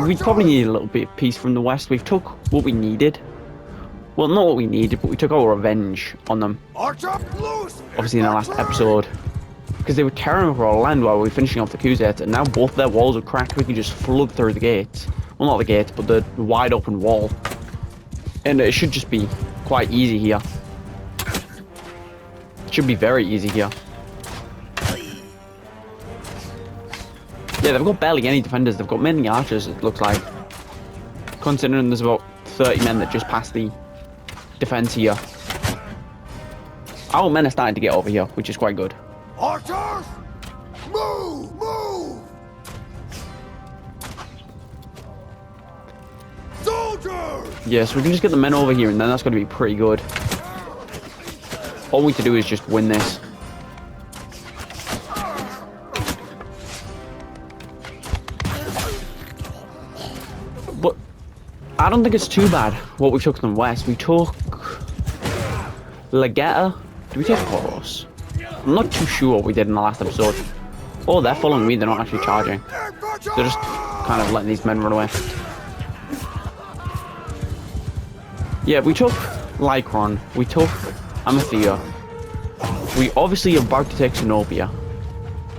We probably need a little bit of peace from the west. We've took what we needed. Well, not what we needed, but we took our revenge on them. Obviously in the last episode. Because they were tearing over our land while we were finishing off the Kuzets, and now both their walls are cracked. We can just flood through the gates. Well, not the gates, but the wide open wall. And it should just be quite easy here. It should be very easy here. Yeah, they've got barely any defenders. They've got mainly archers, it looks like. Considering there's about 30 men that just passed the defense here. Our men are starting to get over here, which is quite good. Archers! Move! Move! Soldiers! Yeah, so we can just get the men over here, and then that's going to be pretty good. All we need to do is just win this. But I don't think it's too bad what we took them west. We took Legetta. Did we take Poros? I'm not too sure what we did in the last episode. Oh, they're following me. They're not actually charging. They're just kind of letting these men run away. Yeah, we took Lycron. We took Amathea. We obviously are about to take Zenobia.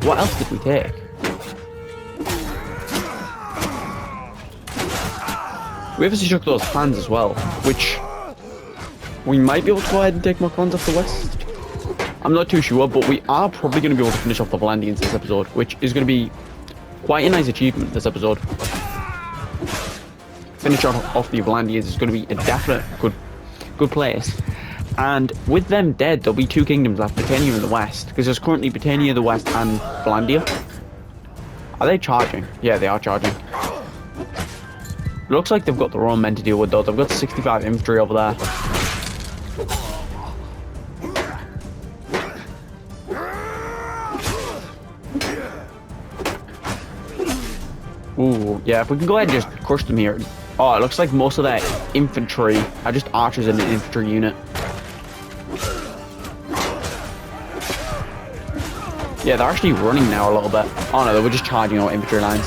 What else did we take? We obviously took those clans as well, which we might be able to go ahead and take more clans off the west. I'm not too sure, but we are probably going to be able to finish off the Vlandians this episode, which is going to be quite a nice achievement this episode. Finish off the Vlandians is going to be a definite good place. And with them dead, there'll be two kingdoms left, Battania in the west, because there's currently Battania the west and Vlandia. Are they charging? Yeah, they are charging. Looks like they've got their own men to deal with though. They've got 65 infantry over there. Ooh, yeah, if we can go ahead and just crush them here. Oh, it looks like most of their infantry are just archers in an infantry unit. Yeah, they're actually running now a little bit. Oh no, they were just charging our infantry lines.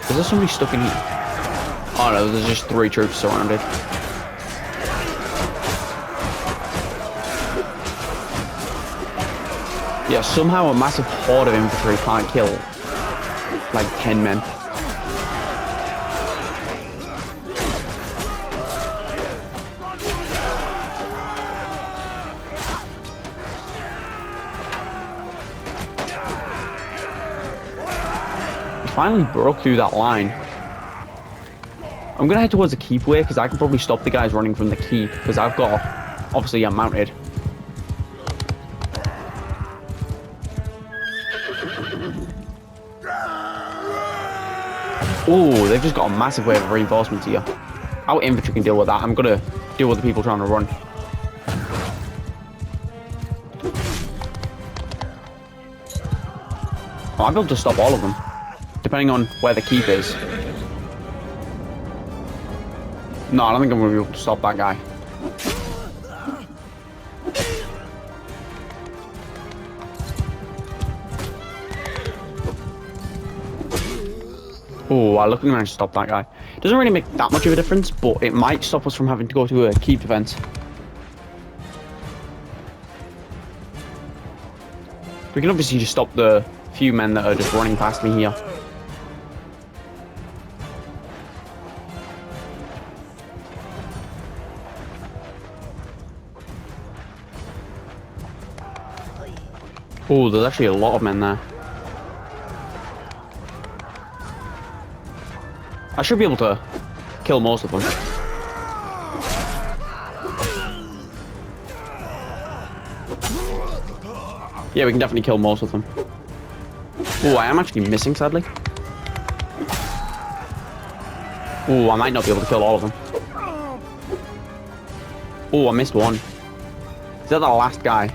Is there somebody stuck in here? Oh no, there's just 3 troops surrounded. Yeah, somehow a massive horde of infantry can't kill like 10 men. We finally broke through that line. I'm gonna head towards the keepway because I can probably stop the guys running from the keep because I've got, obviously I'm mounted. Oh, they've just got a massive wave of reinforcements here. Our infantry can deal with that. I'm gonna deal with the people trying to run. Oh, I'll be able to stop all of them, depending on where the keep is. No, I don't think I'm gonna be able to stop that guy. Oh, I look like I managed to stop that guy. Doesn't really make that much of a difference, but it might stop us from having to go to a keep defense. We can obviously just stop the few men that are just running past me here. Oh, there's actually a lot of men there. I should be able to kill most of them. Yeah, we can definitely kill most of them. Oh, I am actually missing, sadly. Oh, I might not be able to kill all of them. Oh, I missed one. Is that the last guy?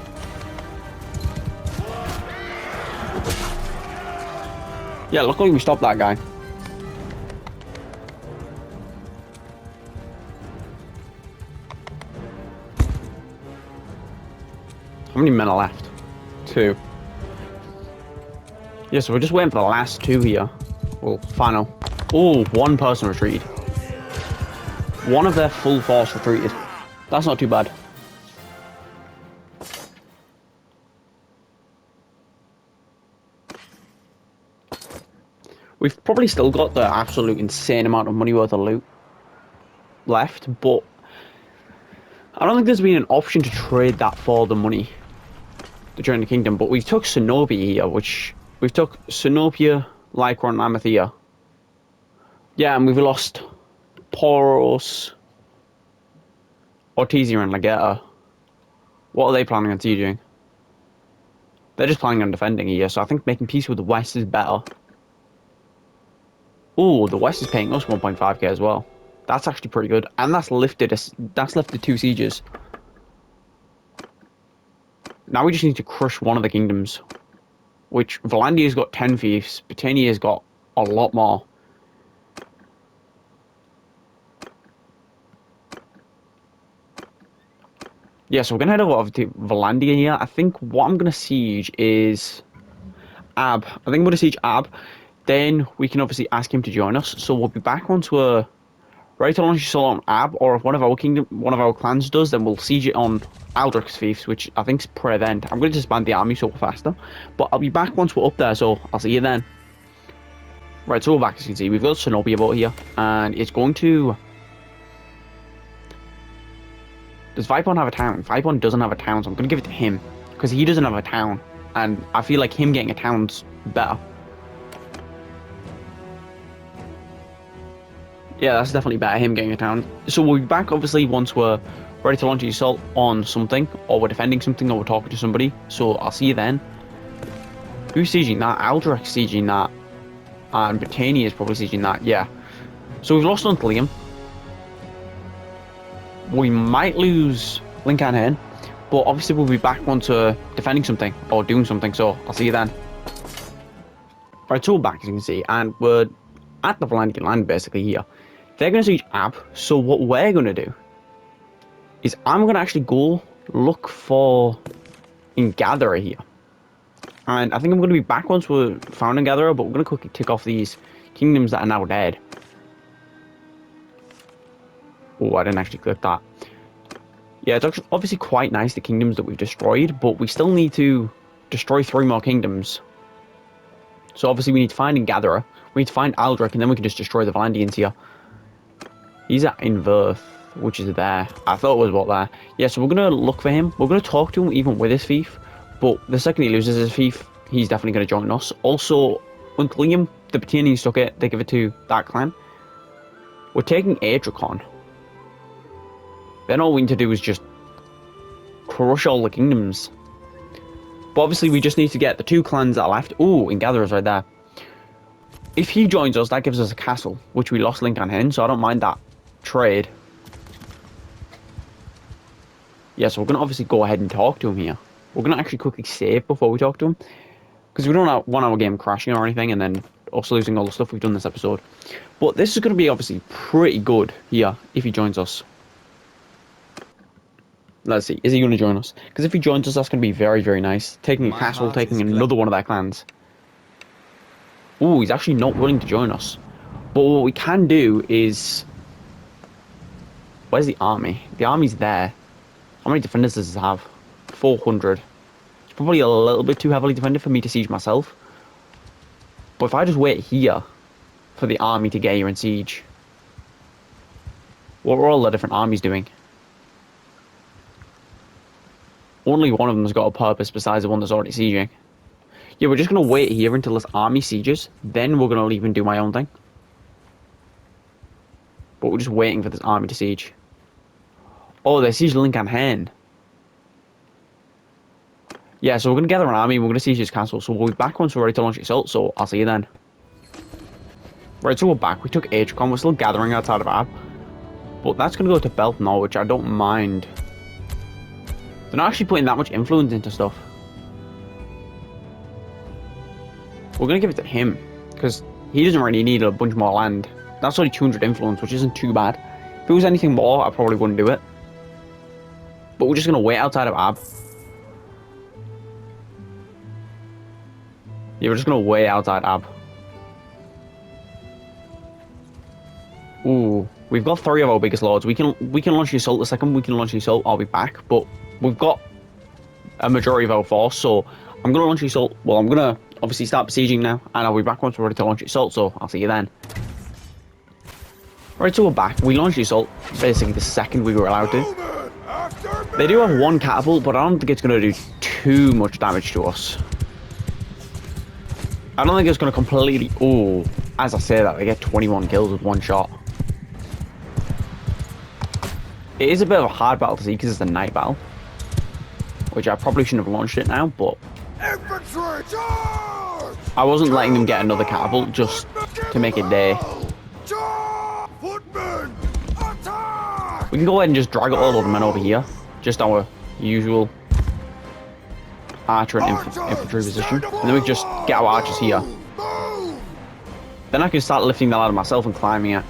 Yeah, luckily we stopped that guy. How many men are left? 2. Yeah, so we're just waiting for the last 2 here. Well, final. Oh, 1 person retreated. 1 of their full force retreated. That's not too bad. We've probably still got the absolute insane amount of money worth of loot left, but I don't think there's been an option to trade that for the money to join the kingdom. But we took Cenobia here, which we've took Cenobia, Lycra, and Amathea. Yeah, and we've lost Poros, Ortizia, and Legetta. What are they planning on sieging? They're just planning on defending here, so I think making peace with the West is better. Ooh, the West is paying us 1.5k as well. That's actually pretty good, and that's lifted 2 sieges. Now we just need to crush one of the kingdoms, which Vlandia's got 10 fiefs, Battania's got a lot more. Yeah, so we're gonna head over to Vlandia here. I think what I'm gonna siege is Ab. I think I'm gonna siege Ab. Then we can obviously ask him to join us. So we'll be back once we're ready to launch assault on Ab, or if one of our clans does, then we'll siege it on Aldrich's fiefs, which I think is per event. I'm going to disband the army so we're faster, but I'll be back once we're up there, so I'll see you then. Right, so we're back. As you can see, we've got Cenobia about here, and it's going to... Does Vipon have a town? Vipon doesn't have a town, so I'm going to give it to him, because he doesn't have a town, and I feel like him getting a town's better. Yeah, that's definitely better, him getting a town. So we'll be back, obviously, once we're ready to launch the assault on something, or we're defending something, or we're talking to somebody. So I'll see you then. Who's sieging that? Aldrich's sieging that. And Battania is probably sieging that, yeah. So we've lost on Liam. We might lose Lincoln, but obviously we'll be back once we're defending something, or doing something, so I'll see you then. Right, so we're back, as you can see, and we're at the Vlandian land, basically, here. They're going to siege Ab, so what we're going to do is I'm going to actually go look for a gatherer here. And I think I'm going to be back once we're found a gatherer, but we're going to quickly tick off these kingdoms that are now dead. Oh, I didn't actually click that. Yeah, it's actually obviously quite nice, the kingdoms that we've destroyed, but we still need to destroy 3 more kingdoms. So obviously we need to find a gatherer, we need to find Aldrich, and then we can just destroy the Vlandians here. He's at Inverth, which is there. I thought it was about there. Yeah, so we're going to look for him. We're going to talk to him even with his fief. But the second he loses his fief, he's definitely going to join us. Also, when Liam, the Battanians took it, they give it to that clan. We're taking Atricon. Then all we need to do is just crush all the kingdoms. But obviously we just need to get the 2 clans that are left. Ooh, and Gatherer's right there. If he joins us, that gives us a castle, which we lost Lincoln Hen, so I don't mind that trade. Yeah, so we're going to obviously go ahead and talk to him here. We're going to actually quickly save before we talk to him, because we don't want our game crashing or anything, and then us losing all the stuff we've done this episode. But this is going to be obviously pretty good here, if he joins us. Let's see, is he going to join us? Because if he joins us, that's going to be very, very nice. Taking a castle, taking another one of their clans. Ooh, he's actually not willing to join us. But what we can do is... Where's the army? The army's there. How many defenders does it have? 400. It's probably a little bit too heavily defended for me to siege myself. But if I just wait here for the army to get here and siege... What are all the different armies doing? Only one of them's got a purpose besides the one that's already sieging. Yeah, we're just going to wait here until this army sieges. Then we're going to leave and do my own thing. But we're just waiting for this army to siege. Oh, they siege Lincoln Hen. Yeah, so we're going to gather an army and we're going to siege his castle. So we'll be back once we're ready to launch the assault. So I'll see you then. Right, so we're back. We took Atricon. We're still gathering outside of Ab. But that's going to go to Beltnor, which I don't mind. They're not actually putting that much influence into stuff. We're going to give it to him, because he doesn't really need a bunch more land. That's only 200 influence, which isn't too bad. If it was anything more, I probably wouldn't do it. But we're just going to wait outside of Ab. Yeah, we're just gonna way outside Ab. Ooh, we've got 3 of our biggest lords. We can launch the assault the second we can launch the assault. I'll be back, but we've got a majority of our force, so I'm gonna launch the assault. Well, I'm gonna obviously start besieging now, and I'll be back once we're ready to launch the assault. So I'll see you then. Right, so we're back. We launched the assault basically the second we were allowed to. They do have 1 catapult, but I don't think it's gonna do too much damage to us. I don't think it's gonna completely. Oh, as I say that, they get 21 kills with 1 shot. It is a bit of a hard battle to see because it's a night battle, which I probably shouldn't have launched it now, but Infantry charge! I wasn't letting them get another catapult just to make it day. Charge! Footmen, attack! We can go ahead and just drag all of the men over here, just our usual archer and infantry position, and then we can just get our archers here. Move! Then I can start lifting the ladder myself and climbing it,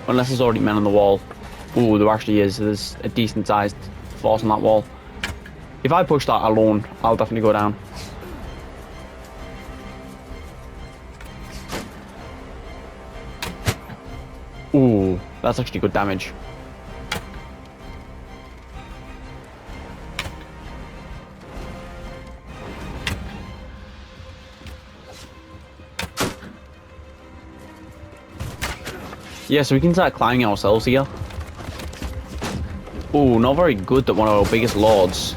unless there's already men on the wall. Ooh, there actually is. There's a decent sized force on that wall. If I push that alone, I'll definitely go down. Ooh, that's actually good damage. Yeah, so we can start climbing ourselves here. Ooh, not very good that one of our biggest lords,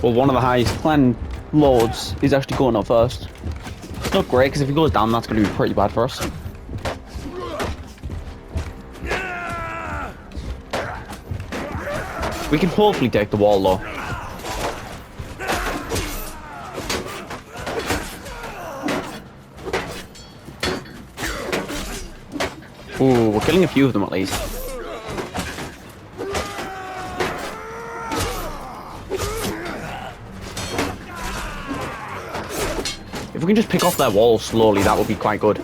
well, one of the highest clan lords, is actually going up first. It's not great, because if he goes down, that's going to be pretty bad for us. We can hopefully take the wall, though. Ooh, we're killing a few of them at least. If we can just pick off their walls slowly, that would be quite good.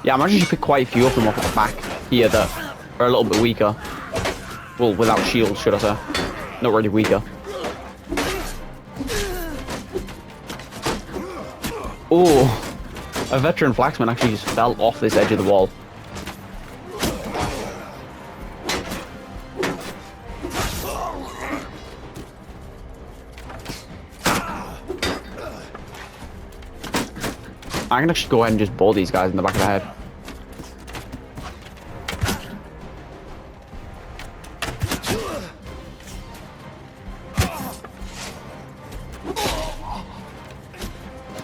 Yeah, I imagine you pick quite a few of them off at the back here that are a little bit weaker. Well, without shields, should I say. Not really weaker. Oh, a veteran flaxman actually just fell off this edge of the wall. I can actually go ahead and just bore these guys in the back of the head.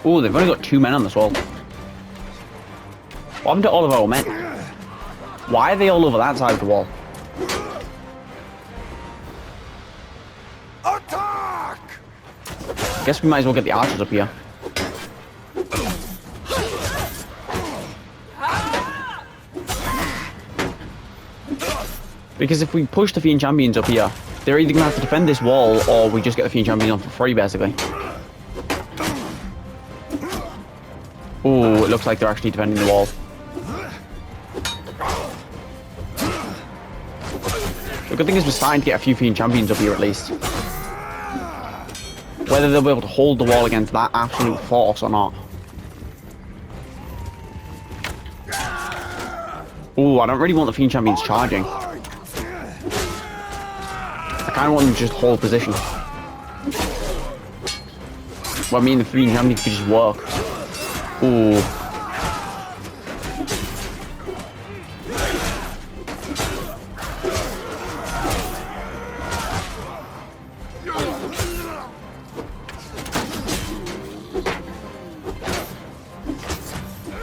Oh, they've only got 2 men on this wall. What happened to all of our men? Why are they all over that side of the wall? Attack! I guess we might as well get the archers up here. Because if we push the Fiend Champions up here, they're either going to have to defend this wall, or we just get the Fiend Champions on for free, basically. Oh, it looks like they're actually defending the wall. The good thing is we're starting to get a few Fiend Champions up here at least. Whether they'll be able to hold the wall against that absolute force or not. Oh, I don't really want the Fiend Champions charging. I kind of want them to just hold position. Well, I mean, the Fiend Champions could just work. Ooh.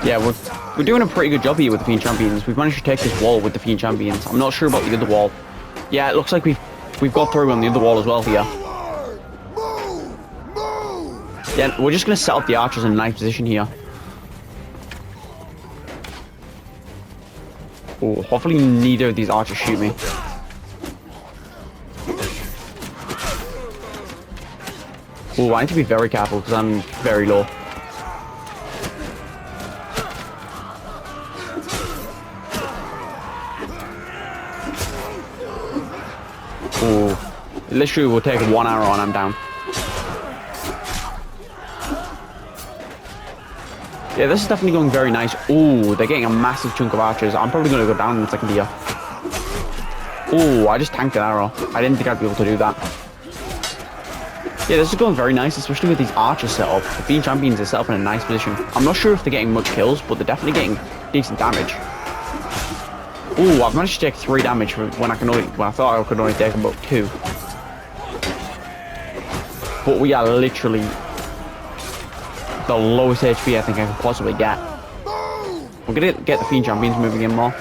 Yeah, we're doing a pretty good job here with the Fiend Champions. We've managed to take this wall with the Fiend Champions. I'm not sure about the other wall. Yeah, it looks like we've got through on the other wall as well here. Yeah, we're just going to set up the archers in a nice position here. Oh, hopefully neither of these archers shoot me. Oh, I need to be very careful because I'm very low. Oh, Literally, we'll take 1 arrow and I'm down. Yeah, this is definitely going very nice. Oh, they're getting a massive chunk of archers. I'm probably going to go down in a second here. Oh, I just tanked an arrow. I didn't think I'd be able to do that. Yeah, this is going very nice, especially with these archers set up. The Fiend Champions are set up in a nice position. I'm not sure if they're getting much kills, but they're definitely getting decent damage. Oh, I've managed to take 3 damage when I thought I could only take about 2. But we are literally the lowest HP I think I could possibly get. We're gonna get the Fiend Champions moving in more.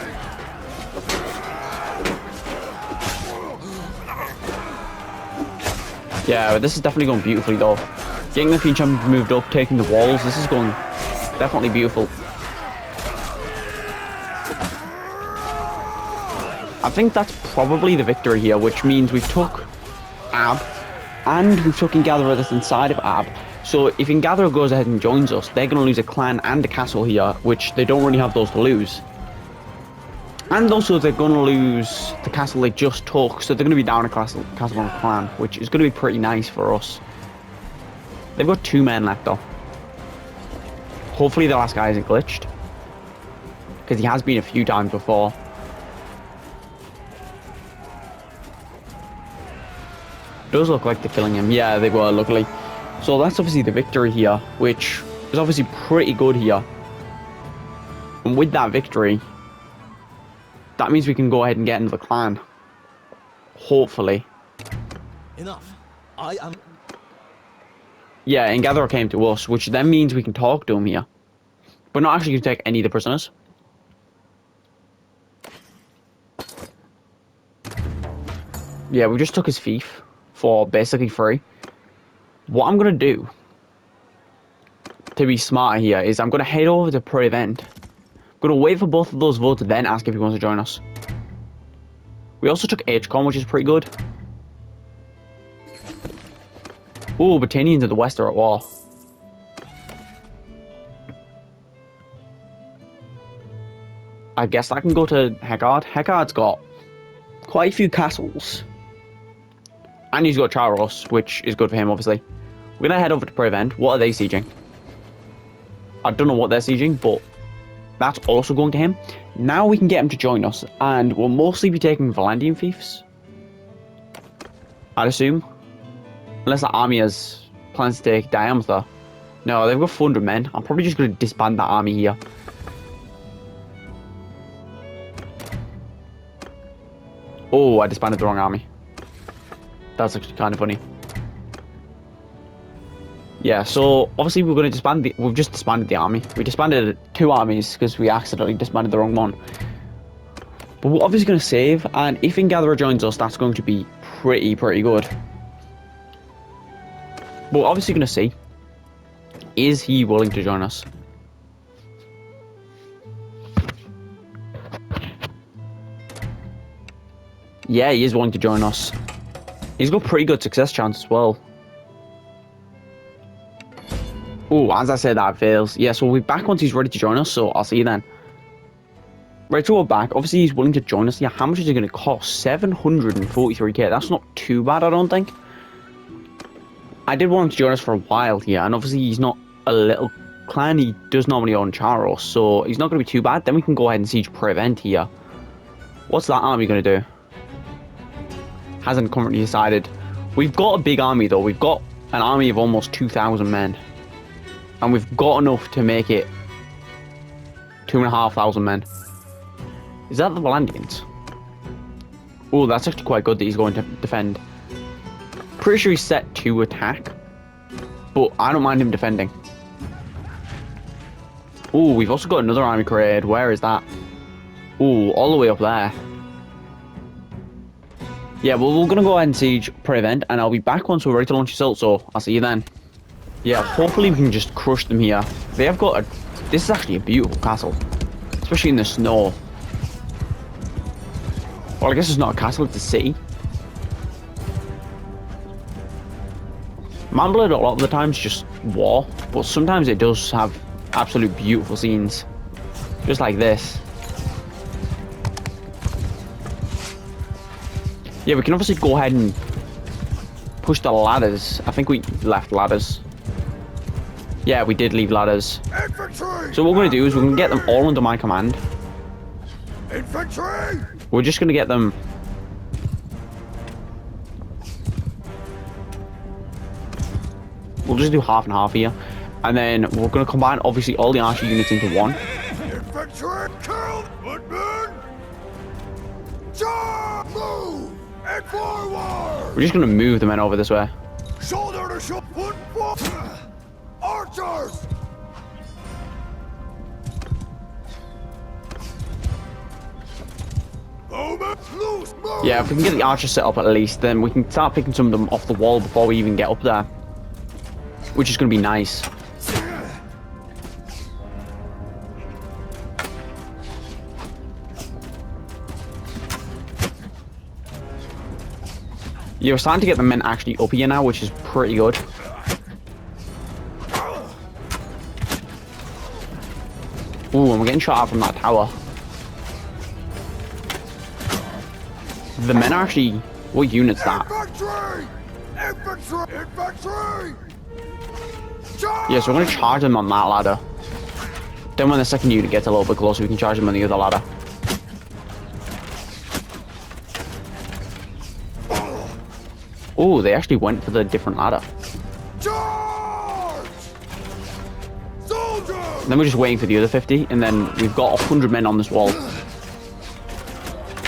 Yeah, but this is definitely going beautifully though. Getting the Fiend Champions moved up, taking the walls, this is going definitely beautiful. I think that's probably the victory here, which means we've took Ab, and we've taken Gatherer that's inside of Ab. So if Gatherer goes ahead and joins us, they're going to lose a clan and a castle here, which they don't really have those to lose. And also they're going to lose the castle they just took, so they're going to be down a castle on a clan, which is going to be pretty nice for us. They've got 2 men left though. Hopefully the last guy isn't glitched, because he has been a few times before. Does look like they're killing him. Yeah, they were, luckily. So that's obviously the victory here, which is obviously pretty good here. And with that victory, that means we can go ahead and get into the clan. Hopefully. Enough. I am... Yeah, and Gatherer came to us, which then means we can talk to him here. But not actually going to take any of the prisoners. Yeah, we just took his fief for basically free. What I'm going to do, to be smarter here, is I'm going to head over to Prevent. I'm going to wait for both of those votes, then ask if he wants to join us. We also took HCOM, which is pretty good. Oh, Battanians in the west are at war. I guess I can go to Heckard. Heckard's got quite a few castles. And he's got Charos, which is good for him, obviously. We're going to head over to Prevent. What are they sieging? I don't know what they're sieging, but that's also going to him. Now we can get him to join us, and we'll mostly be taking Vlandian fiefs, I'd assume. Unless the army has plans to take Diameter. No, they've got 400 men. I'm probably just going to disband that army here. Oh, I disbanded the wrong army. That's actually kind of funny. Yeah, so obviously we're going to disband we've just disbanded the army. We disbanded 2 armies because we accidentally disbanded the wrong one. But we're obviously going to save, and if Gatherer joins us, that's going to be pretty good. But we're obviously going to see, is he willing to join us? Yeah, he is willing to join us. He's got pretty good success chance as well. Oh, as I said, that fails. Yeah, so we'll be back once he's ready to join us, so I'll see you then. Right, so we're back. Obviously, he's willing to join us. Yeah, how much is it going to cost? 743k. That's not too bad, I don't think. I did want him to join us for a while here, and obviously he's not a little clan. He does normally own Charos, so he's not going to be too bad. Then we can go ahead and siege Prevent here. What's that army going to do? Hasn't currently decided. We've got a big army, though. We've got an army of almost 2,000 men. And we've got enough to make it 2,500 men. Is that the Vlandians? Oh, that's actually quite good that he's going to defend. Pretty sure he's set to attack, but I don't mind him defending. Oh, we've also got another army created. Where is that? Oh, all the way up there. Yeah, well, we're going to go ahead and siege Prevent, and I'll be back once we're ready to launch assault, so I'll see you then. Yeah, hopefully we can just crush them here. They have got a... This is actually a beautiful castle, especially in the snow. Well, I guess it's not a castle, it's a city. Manblade a lot of the times just war, but sometimes it does have absolute beautiful scenes. Just like this. Yeah, we can obviously go ahead and push the ladders. I think we left ladders. Yeah, we did leave ladders. Infantry! So what we're going to do is we're going to get them all under my command. Infantry! We're just going to get them... We'll just do half and half here. And then we're going to combine, obviously, all the archer units into one. Infantry! Kill! Footmen! Charge! Move! And forward! We're just going to move the men over this way. Shoulder to shoulder! Foot forward! Archers! Movement! Loose! Move! Yeah, if we can get the archers set up at least, then we can start picking some of them off the wall before we even get up there. Which is going to be nice. Yeah, we're starting to get the men actually up here now, which is pretty good. Ooh, and we're getting shot out from that tower. The men are actually... What unit's that? Infantry! Infantry! Infantry! Charge! Yeah, so we're going to charge them on that ladder. Then when the second unit gets a little bit closer, we can charge them on the other ladder. Oh, they actually went for the different ladder. Charge! Soldiers! Then we're just waiting for the other 50, and then we've got 100 men on this wall.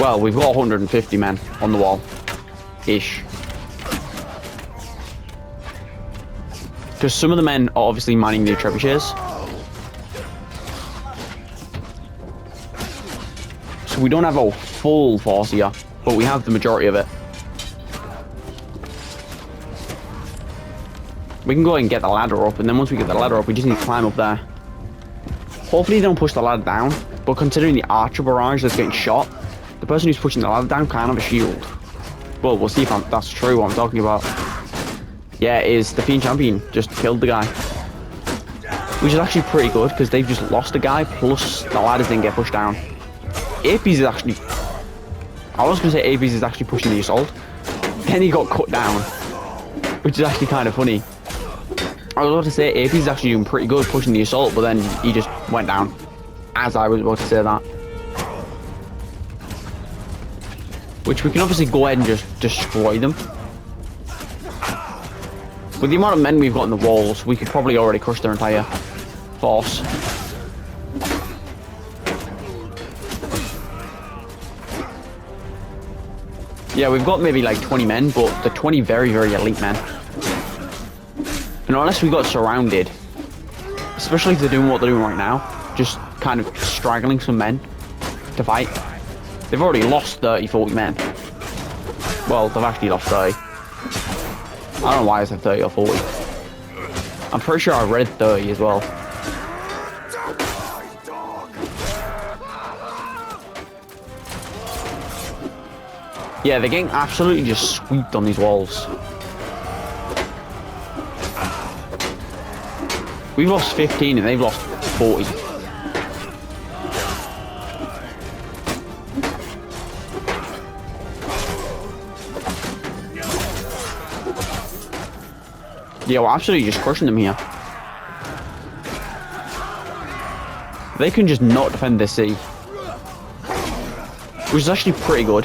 Well, we've got 150 men on the wall. Ish. Because some of the men are obviously manning the trebuchets. So we don't have a full force here, but we have the majority of it. We can go ahead and get the ladder up, and then once we get the ladder up, we just need to climb up there. Hopefully they don't push the ladder down, but considering the archer barrage that's getting shot, the person who's pushing the ladder down can't have a shield. Well, we'll see if that's true, what I'm talking about. Yeah, it is. The Fiend Champion just killed the guy. Which is actually pretty good, because they've just lost a guy, plus the ladders didn't get pushed down. APs is actually... I was going to say APs is actually pushing the assault. Then he got cut down. Which is actually kind of funny. I was about to say AP's actually doing pretty good pushing the assault, but then he just went down. As I was about to say that. Which we can obviously go ahead and just destroy them. With the amount of men we've got in the walls, we could probably already crush their entire force. Yeah, we've got maybe like 20 men, but they're 20 very, very elite men. And unless we got surrounded, especially if they're doing what they're doing right now, just kind of straggling some men to fight. They've already lost 30, 40 men. Well, they've actually lost 30. I don't know why I said 30 or 40. I'm pretty sure I read 30 as well. Yeah, they're getting absolutely just swept on these walls. We've lost 15 and they've lost 40. Yeah, we're absolutely just crushing them here. They can just not defend this city. Which is actually pretty good.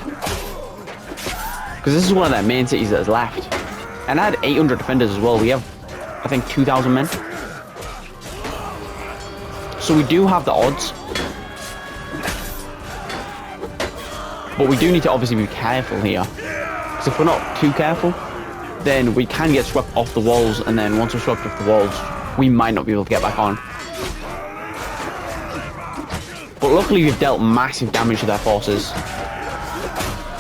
Because this is one of their main cities that is left. And I had 800 defenders as well. We have, I think, 2,000 men. So we do have the odds. But we do need to obviously be careful here. Because if we're not too careful, then we can get swept off the walls. And then once we're swept off the walls, we might not be able to get back on. But luckily we've dealt massive damage to their forces.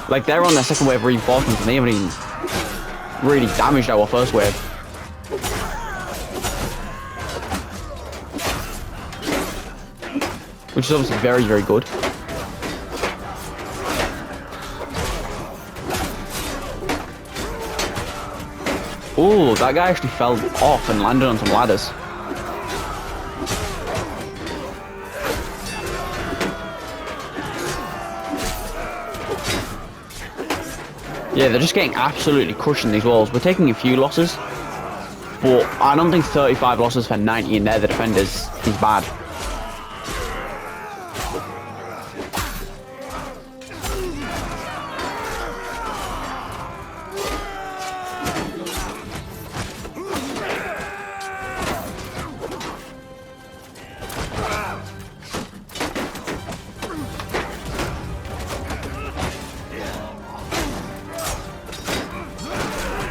Like, they're on their second wave of reinforcements and they haven't even really damaged our first wave. Which is obviously very, very good. Oh, that guy actually fell off and landed on some ladders. Yeah, they're just getting absolutely crushed in these walls. We're taking a few losses, but I don't think 35 losses for 90 in there, the defenders, is bad.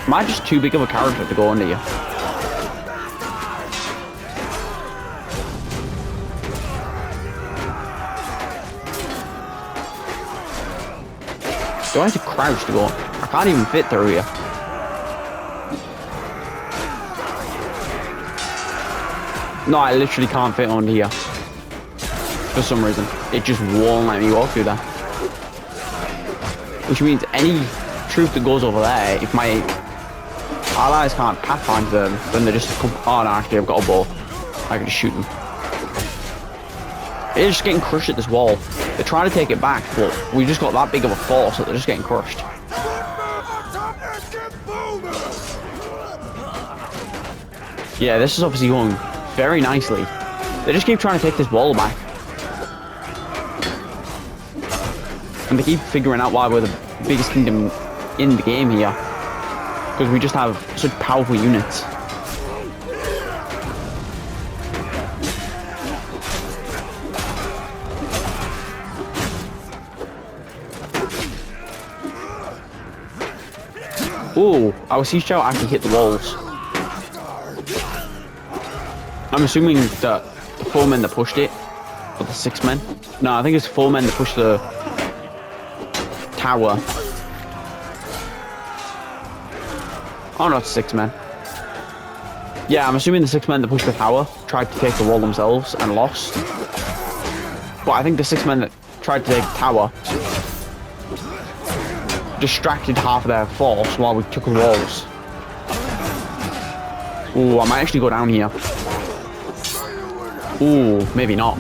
Am I just too big of a character to go under you? Do I have to crouch to go? I can't even fit through here. No, I literally can't fit under here. For some reason. It just won't let me walk through that. Which means any troop that goes over there, if my allies can't pathfind them, then they just come. Oh no, actually I've got a bow. I can just shoot them. They're just getting crushed at this wall. They're trying to take it back, but we just got that big of a force that they're just getting crushed. Yeah, this is obviously going very nicely. They just keep trying to take this wall back. And they keep figuring out why we're the biggest kingdom in the game here. Because we just have such powerful units. Oh, our siege tower actually hit the walls. I'm assuming that the 4 men that pushed it, or the 6 men. No, I think it's 4 men that pushed the tower. Oh no, it's 6 men. Yeah, I'm assuming the 6 men that pushed the tower tried to take the wall themselves and lost. But I think the 6 men that tried to take the tower distracted half of their force while we took the walls. Ooh, I might actually go down here. Ooh, maybe not.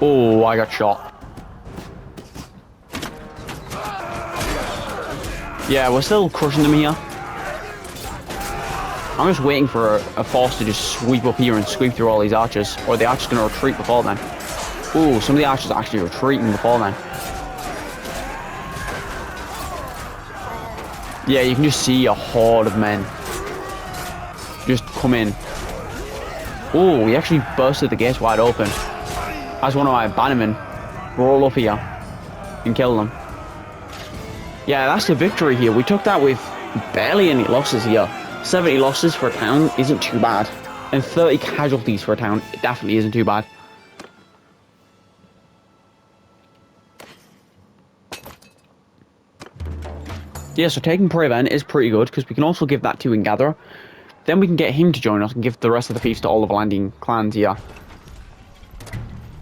Oh, I got shot. Yeah, we're still crushing them here. I'm just waiting for a force to just sweep up here and sweep through all these archers. Or the archers going to retreat before then. Ooh, some of the archers are actually retreating before then. Yeah, you can just see a horde of men just come in. Ooh, we actually bursted the gates wide open. As one of my bannermen roll up here and kill them. Yeah, that's the victory here. We took that with barely any losses here. 70 losses for a town isn't too bad. And 30 casualties for a town, it definitely isn't too bad. Yeah, so taking Praven is pretty good, because we can also give that to Ingatherer. Then we can get him to join us and give the rest of the fiefs to all the Vlandian clans here.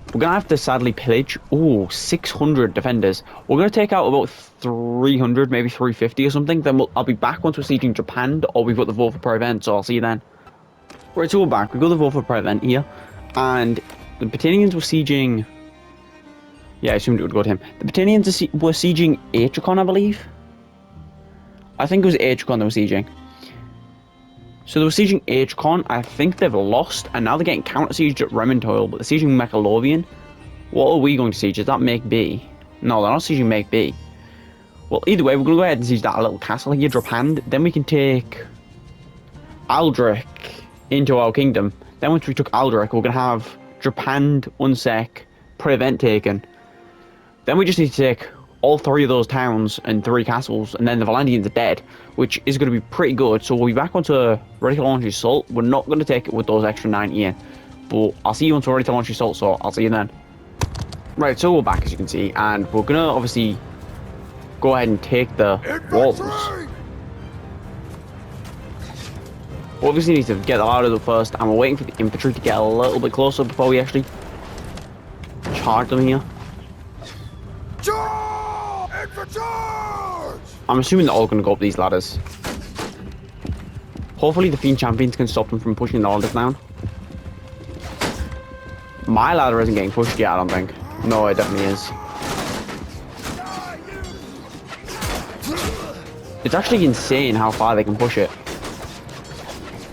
We're going to have to sadly pillage. Ooh, 600 defenders. We're going to take out about 300, maybe 350 or something. Then I'll be back once we're sieging Japan, or we've got the vote for Praven, so I'll see you then. Right, so we're back. We've got the vote for Praven here. And the Battanians were sieging... Yeah, I assumed it would go to him. The Battanians were sieging Atricon, I believe. I think it was Atricon they were sieging. So they were sieging Atricon. I think they've lost, and now they're getting counter-sieged at Rementoil, but they're sieging Mechalovian. What are we going to siege? Is that Make B? No, they're not sieging Make B. Well, either way, we're going to go ahead and siege that little castle here, Drapand. Then we can take Aldrich into our kingdom. Then once we took Aldrich, we're going to have Drapand, Unsec, Prevent taken. Then we just need to take all 3 of those towns and 3 castles, and then the Vlandians are dead, which is going to be pretty good. So we'll be back onto ready to launch assault. We're not going to take it with those extra 90 in, but I'll see you once we're ready to launch assault, so I'll see you then. Right, so we're back, as you can see, and we're going to obviously go ahead and take the walls. We obviously need to get the ladder first, and we're waiting for the infantry to get a little bit closer before we actually charge them here. I'm assuming they're all going to go up these ladders. Hopefully the Fiend Champions can stop them from pushing the ladders down. My ladder isn't getting pushed yet, I don't think. No, it definitely is. It's actually insane how far they can push it.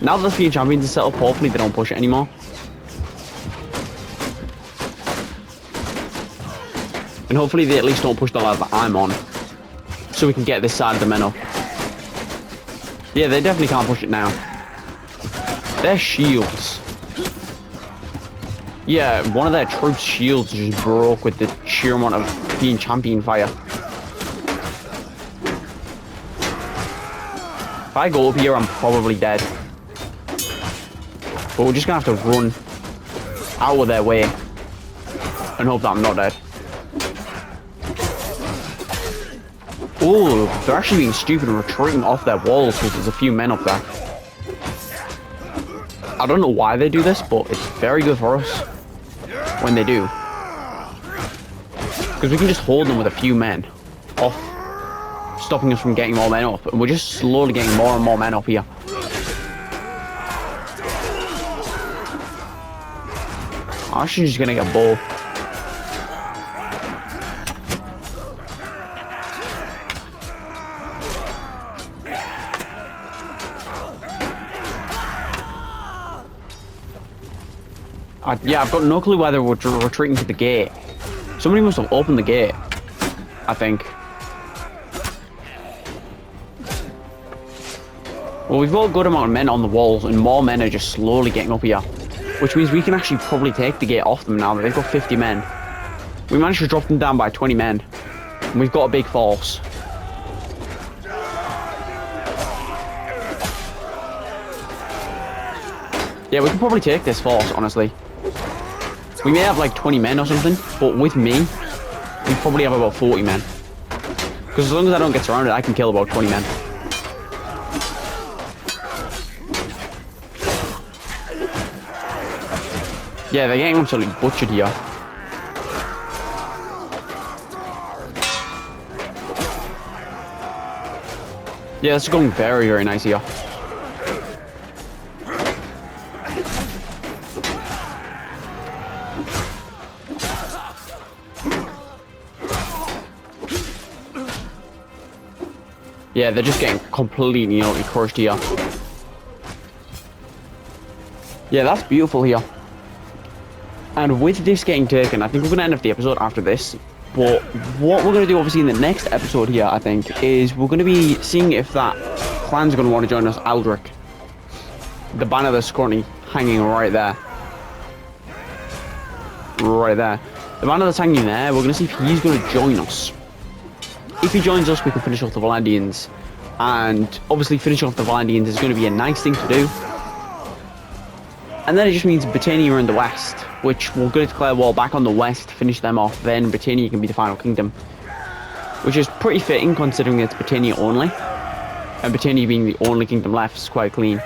Now that the three champions are set up, hopefully they don't push it anymore. And hopefully they at least don't push the ladder that I'm on. So we can get this side of the men up. Yeah, they definitely can't push it now. Their shields. Yeah, one of their troops' shields just broke with the sheer amount of being champion fire. If I go up here, I'm probably dead. But we're just gonna have to run out of their way and hope that I'm not dead. Oh, they're actually being stupid and retreating off their walls because there's a few men up there. I don't know why they do this, but it's very good for us when they do. Because we can just hold them with a few men off, stopping us from getting more men up. And we're just slowly getting more and more men up here. I'm actually just gonna get a bow. Yeah, I've got no clue why they were retreating to the gate. Somebody must have opened the gate, I think. Well, we've got a good amount of men on the walls, and more men are just slowly getting up here. Which means we can actually probably take the gate off them now that they've got 50 men. We managed to drop them down by 20 men. And we've got a big force. Yeah, we can probably take this force, honestly. We may have like 20 men or something, but with me, we probably have about 40 men. Because as long as I don't get surrounded, I can kill about 20 men. Yeah, they're getting absolutely butchered here. Yeah, this is going very, very nice here. Yeah, they're just getting completely, crushed here. Yeah, that's beautiful here. And with this getting taken, I think we're going to end up the episode after this. But what we're going to do, obviously, in the next episode here, I think, is we're going to be seeing if that clan's going to want to join us, Aldrich. The banner that's currently hanging right there. Right there. The banner that's hanging there, we're going to see if he's going to join us. If he joins us, we can finish off the Vlandians. And obviously, finishing off the Vlandians is going to be a nice thing to do. And then it just means Battania are in the west, which we're going to declare war back on the west, finish them off, then Battania can be the final kingdom. Which is pretty fitting considering it's Battania only. And Battania being the only kingdom left is quite clean.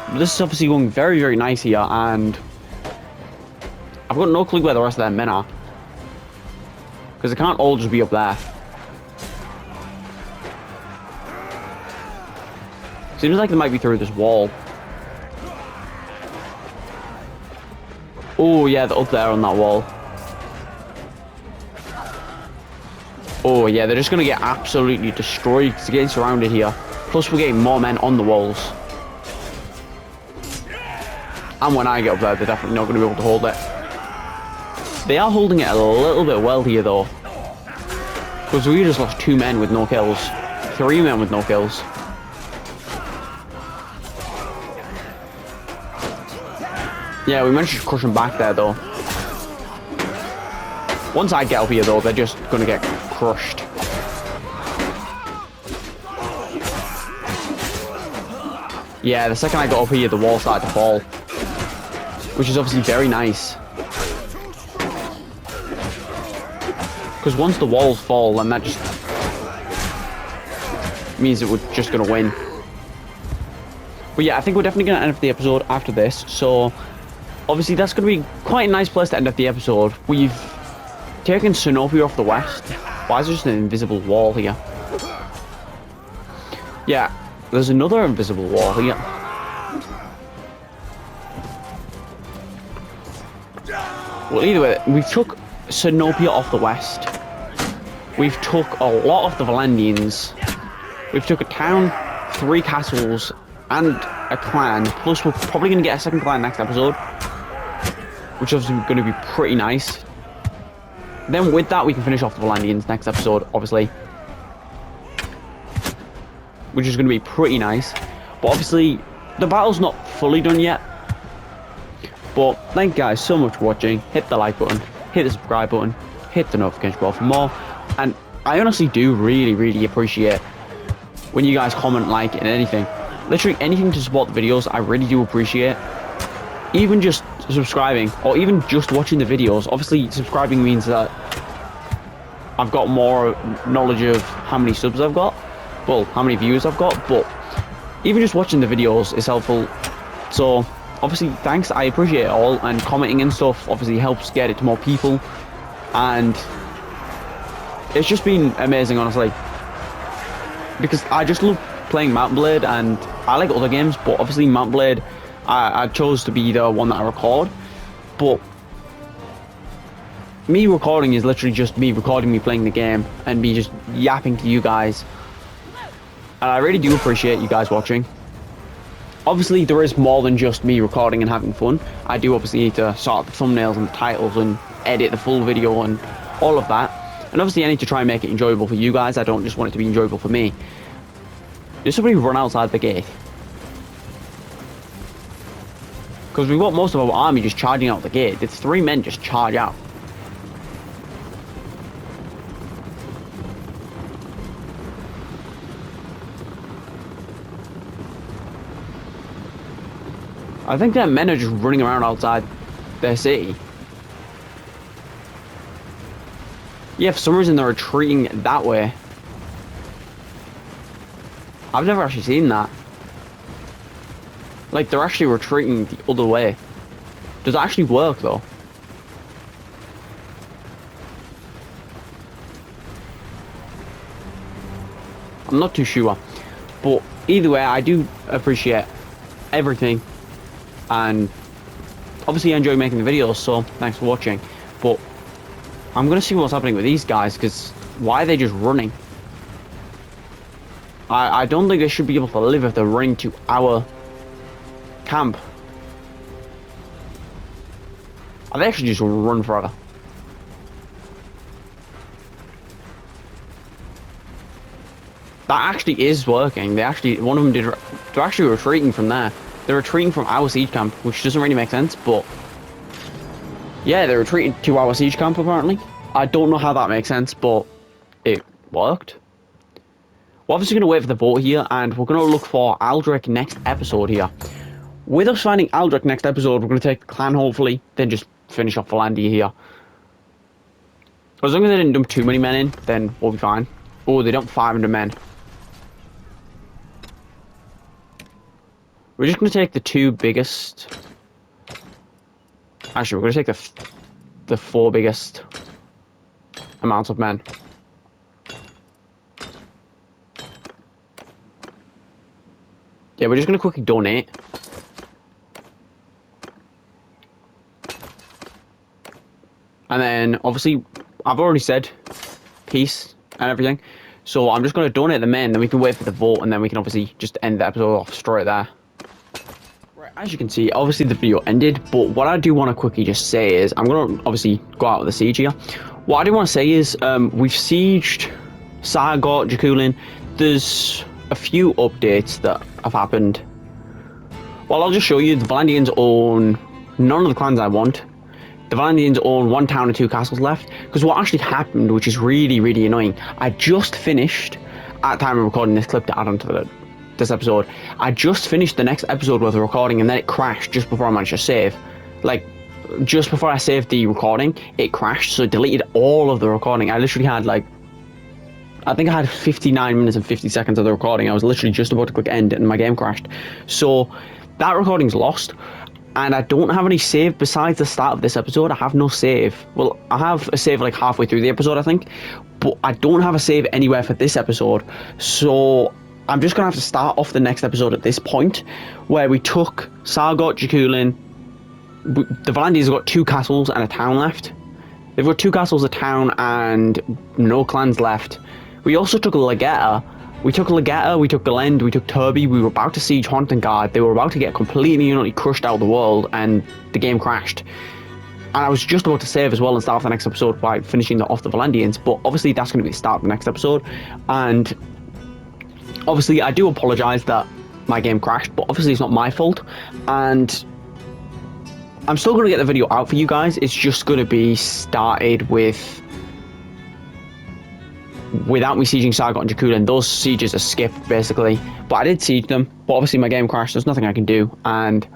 But this is obviously going very, very nice here, and I've got no clue where the rest of their men are. Because they can't all just be up there. Seems like they might be through this wall. Oh yeah, they're up there on that wall. Oh yeah, they're just going to get absolutely destroyed to getting surrounded here. Plus we're getting more men on the walls. And when I get up there, they're definitely not going to be able to hold it. They are holding it a little bit well here though. Because we just lost 2 men with no kills. 3 men with no kills. Yeah, we managed to crush them back there though. Once I get up here though, they're just gonna get crushed. Yeah, the second I got up here, the wall started to fall. Which is obviously very nice. Because once the walls fall, then that just means that we're just gonna win. But yeah, I think we're definitely gonna end up the episode after this, so obviously that's going to be quite a nice place to end up the episode. We've taken Sinopia off the west. Why is there just an invisible wall here? Yeah, there's another invisible wall here. Well, either way, we took Sinopia off the west. we've took a lot of the Vlandians. We've took a town, 3 castles, and a clan. Plus, we're probably going to get a second clan next episode, which is obviously going to be pretty nice. Then with that, we can finish off the Vlandians next episode, obviously, which is going to be pretty nice. But obviously, the battle's not fully done yet. But thank you guys so much for watching. Hit the like button, hit the subscribe button, hit the notification bell for more. And I honestly do really appreciate when you guys comment, like, and anything. Literally anything to support the videos, I really do appreciate. Even just subscribing, or even just watching the videos. Obviously, subscribing means that I've got more knowledge of how many subs I've got. Well, how many views I've got, but even just watching the videos is helpful. So, obviously, thanks, I appreciate it all, and commenting and stuff obviously helps get it to more people. And it's just been amazing, honestly, because I just love playing Mount Blade, and I like other games, but obviously Mount Blade, I chose to be the one that I record. But me recording is literally just me recording me playing the game and me just yapping to you guys, and I really do appreciate you guys watching. Obviously there is more than just me recording and having fun. I do obviously need to sort out the thumbnails and the titles and edit the full video and all of that. And obviously I need to try and make it enjoyable for you guys. I don't just want it to be enjoyable for me. Did somebody run outside the gate? Because we've got most of our army just charging out the gate. It's 3 men just charge out. I think their men are just running around outside their city. Yeah, for some reason they're retreating that way. I've never actually seen that. Like, they're actually retreating the other way. Does it actually work, though? I'm not too sure. But either way, I do appreciate everything. And obviously I enjoy making the videos, so thanks for watching. But I'm going to see what's happening with these guys, because why are they just running? I don't think they should be able to live if they're running to our camp. They actually just run forever. That actually is working. They actually, one of them did, they're actually retreating from there. They're retreating from our siege camp, which doesn't really make sense, but yeah, they're retreating to our siege camp apparently. I don't know how that makes sense, but it worked. We're obviously going to wait for the vote here, and we're going to look for Aldrich next episode here. With us finding Aldrich next episode, we're going to take the clan, hopefully, then just finish off Vlandia here. As long as they didn't dump too many men in, then we'll be fine. Oh, they dumped 500 men. We're just going to take the 2 biggest. Actually, we're going to take the 4 biggest amounts of men. Yeah, we're just going to quickly donate. And then, obviously, I've already said peace and everything. So I'm just going to donate the men, then we can wait for the vote, and then we can obviously just end the episode off straight there. Right, as you can see, obviously the video ended, but what I do want to quickly just say is, I'm going to obviously go out with the siege here. What I do want to say is, we've sieged Sargot, Jakulin. There's a few updates that have happened. Well, I'll just show you. The Vlandians own none of the clans I want. The Vlandians own 1 town and 2 castles left. Because what actually happened, which is really annoying, I just finished, at the time of recording this clip to add onto this episode, I just finished the next episode with the recording, and then it crashed just before I managed to save. Like, just before I saved the recording, it crashed, so it deleted all of the recording. I literally had, like, I think I had 59 minutes and 50 seconds of the recording. I was literally just about to click end and my game crashed. So that recording's lost, and I don't have any save besides the start of this episode. I have no save. Well, I have a save like halfway through the episode, I think, but I don't have a save anywhere for this episode. So I'm just gonna have to start off the next episode at this point, where we took Sargot, Jakulin. The Vlandians got 2 castles and a town left. They've got 2 castles, a town, and no clans left. We also took Legetta. We took Legetta, we took Galend, we took Turby. We were about to siege Hauntingard. They were about to get completely and utterly crushed out of the world, and the game crashed. And I was just about to save as well and start off the next episode by finishing off the Vlandians, but obviously that's going to be the start of the next episode. And obviously I do apologise that my game crashed, but obviously it's not my fault. And I'm still going to get the video out for you guys. It's just going to be started without me sieging Sargot and Jakku, and those sieges are skipped basically. But I did siege them, but obviously my game crashed. There's nothing I can do, and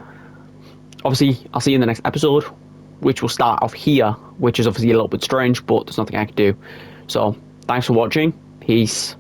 obviously I'll see you in the next episode, which will start off here, which is obviously a little bit strange, but there's nothing I can do. So thanks for watching. Peace.